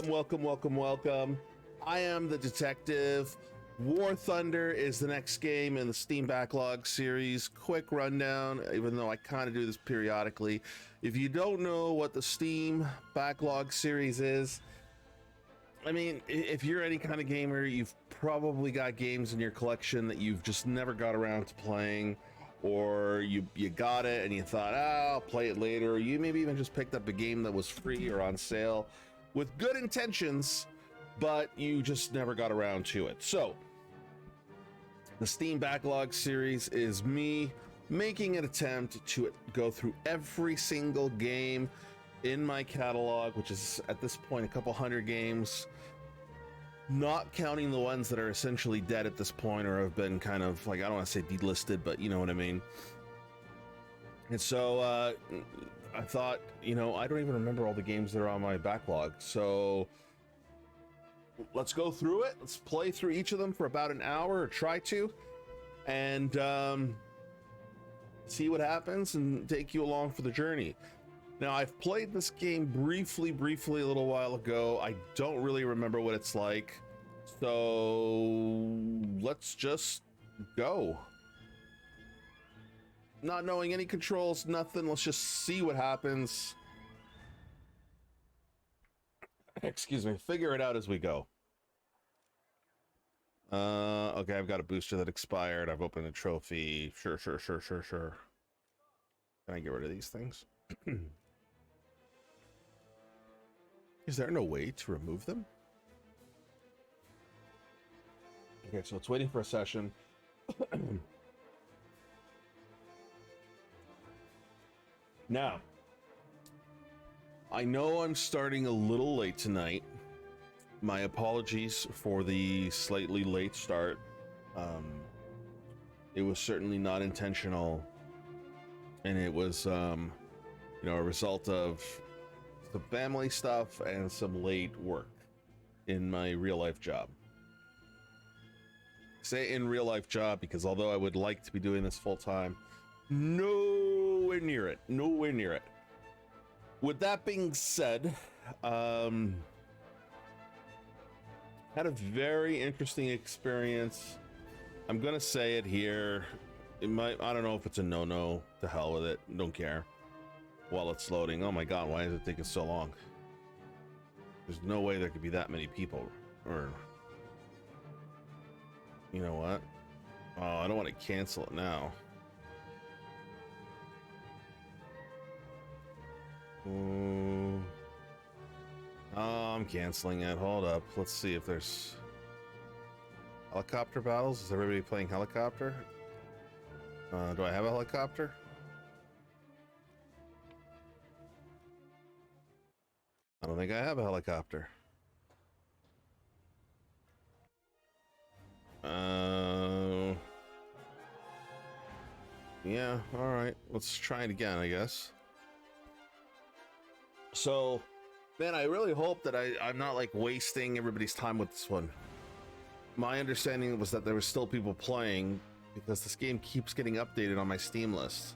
Welcome. I am the detective. War Thunder is the next game in the Steam Backlog Series. Quick rundown, even though I kind of do this periodically. If you don't know what the Steam Backlog Series is, I mean, if you're any kind of gamer, you've probably got games in your collection that you've just never got around to playing, or you got it and you thought, I'll play it later, or you maybe even just picked up a game that was free or on sale with good intentions, but you just never got around to it. So the Steam Backlog Series is me making an attempt to go through every single game in my catalog, which is at this point a couple hundred games, not counting the ones that are essentially dead at this point or have been kind of like, I don't want to say delisted, but you know what I mean. And so I thought, you know, I don't even remember all the games that are on my backlog, so let's go through it. Let's play through each of them for about an hour, or try to, and see what happens and take you along for the journey. Now, I've played this game briefly a little while ago. I don't really remember what it's like, so let's just go. Not knowing any controls, nothing, let's just see what happens. Excuse me, figure it out as we go. Okay, I've got a booster that expired. I've opened a trophy. Sure. Can I get rid of these things? Is there no way to remove them? Okay, so it's waiting for a session. Now, I know I'm starting a little late tonight. My apologies for the slightly late start. It was certainly not intentional, and it was, you know, a result of some family stuff and some late work in my real life job. I say in real life job because although I would like to be doing this full time, nowhere near it. With that being said, had a very interesting experience. I'm gonna say it here. It might, I don't know if it's a no-no, to hell with it, don't care. While it's loading, oh my god, why is it taking so long? There's no way there could be that many people, or you know what? Oh, I don't want to cancel it now. Oh, I'm canceling it. Hold up. Let's see if there's helicopter battles. Is everybody playing helicopter? Do I have a helicopter? I don't think I have a helicopter. Yeah, all right. Let's try it again, I guess. So, man, I really hope that I'm not like wasting everybody's time with this one. My understanding was that there were still people playing because this game keeps getting updated on my Steam list.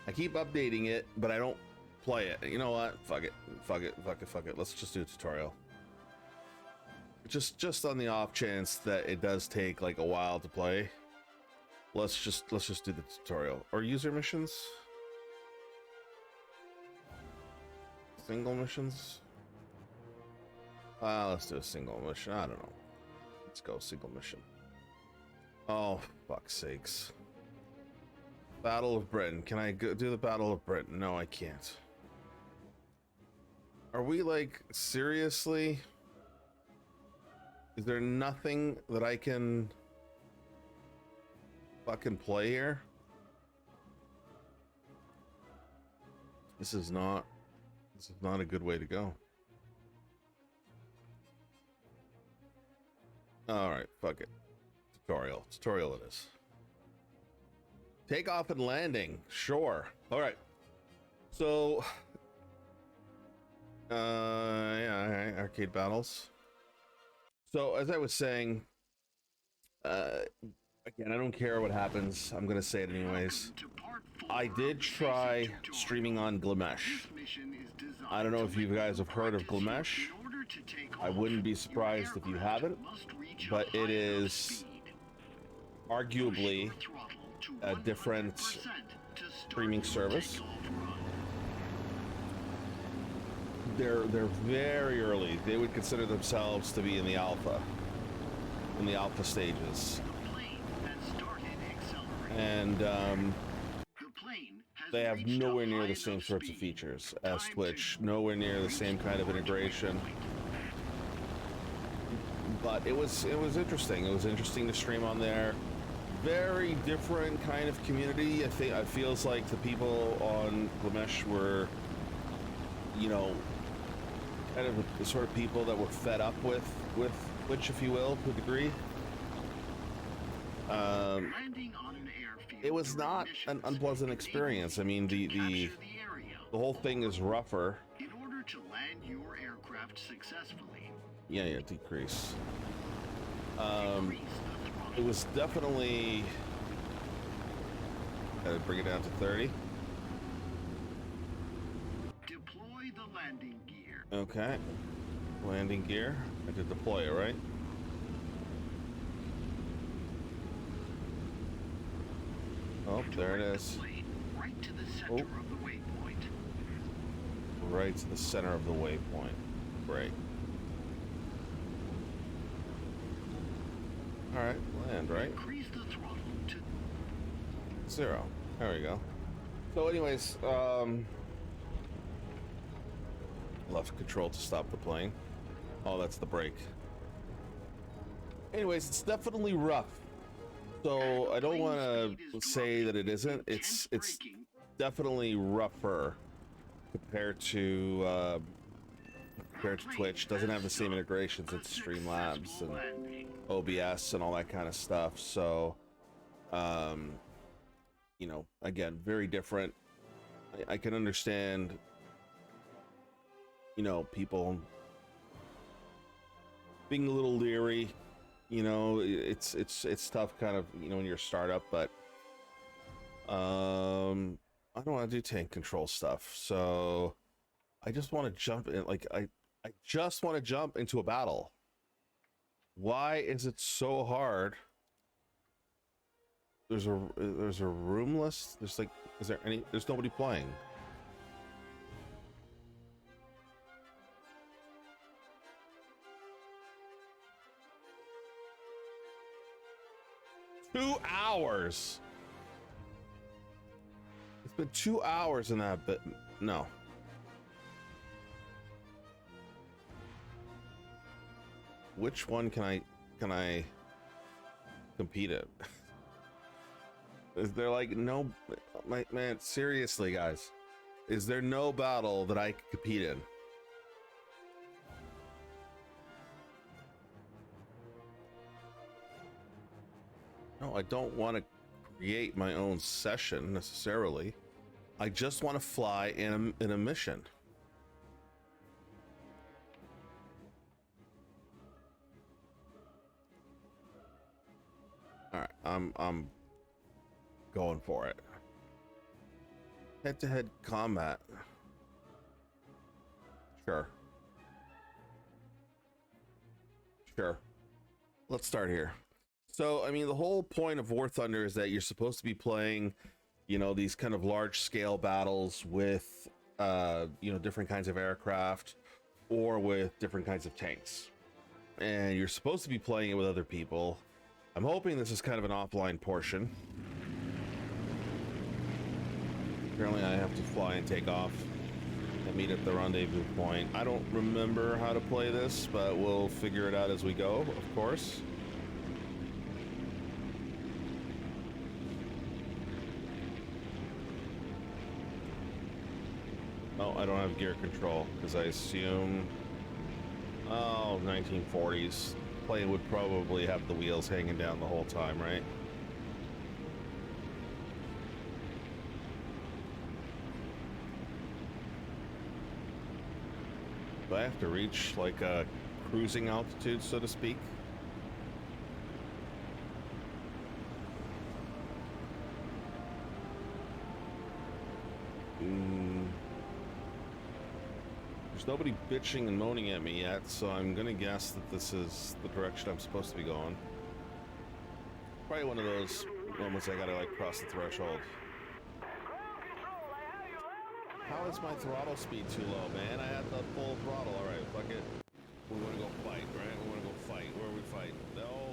I keep updating it, but I don't play it. You know what? Fuck it. Let's just do a tutorial. Just on the off chance that it does take like a while to play. Let's just do the tutorial. Or user missions. Single missions? Let's do a single mission. I don't know. Let's go single mission. Oh, fuck's sakes. Battle of Britain. Can I go do the Battle of Britain? No, I can't. Are we like, seriously? Is there nothing that I can fucking play here? This is not a good way to go. All right, fuck it. Tutorial it is. Takeoff and landing, sure. All right. So, yeah, all right, arcade battles. So, as I was saying, again, I don't care what happens. I'm gonna say it anyways. I did try streaming on Glimesh. I don't know if you guys have heard of Glimesh. I wouldn't be surprised if you haven't, but it is arguably a different streaming service. They're very early. They would consider themselves to be in the alpha stages, and they have nowhere near the same sorts of features as Twitch, nowhere near the same kind of integration. But it was interesting. It was interesting to stream on there. Very different kind of community. I think it feels like the people on Lamesh were, you know, kind of the sort of people that were fed up with Twitch, if you will, to a degree. It was not an unpleasant experience. I mean, the whole thing is rougher. In order to land your aircraft successfully. Yeah, decrease. It was definitely. Gotta bring it down to 30. Deploy the landing gear. Okay, landing gear. I did deploy it, right? Oh, there it is. Right to the center of the waypoint. Right to the center of the waypoint. Great. All right, land, right? Increase the throttle to 0. There we go. So anyways, left control to stop the plane. Oh, that's the brake. Anyways, it's definitely rough. So I don't want to say that it isn't. It's definitely rougher compared to Twitch. Doesn't have the same integrations with Streamlabs and OBS and all that kind of stuff. So, you know, again, very different. I can understand, you know, people being a little leery. You know, it's tough, kind of, you know, when you're a startup, but I don't want to do tank control stuff, so I just want to jump in. Like, I just want to jump into a battle. Why is it so hard? There's a room list. There's like, is there any? There's nobody playing. Two hours. It's been 2 hours in that bit. No. Which one can I compete at? Is there like no, like, man, seriously, guys, is there no battle that I can compete in? No, I don't want to create my own session necessarily. I just want to fly in a mission. All right, I'm going for it. Head-to-head combat. Sure. Let's start here. So, I mean, the whole point of War Thunder is that you're supposed to be playing, you know, these kind of large scale battles with, you know, different kinds of aircraft or with different kinds of tanks. And you're supposed to be playing it with other people. I'm hoping this is kind of an offline portion. Apparently I have to fly and take off and meet at the rendezvous point. I don't remember how to play this, but we'll figure it out as we go, of course. Oh, I don't have gear control because I assume, oh, 1940s. Plane would probably have the wheels hanging down the whole time, right? Do I have to reach like a cruising altitude, so to speak? There's nobody bitching and moaning at me yet, so I'm gonna guess that this is the direction I'm supposed to be going. Probably one of those moments I gotta like cross the threshold. How is my throttle speed too low, man? I had the full throttle. Alright, fuck it. We wanna go fight, right? We wanna go fight. Where are we fighting? No.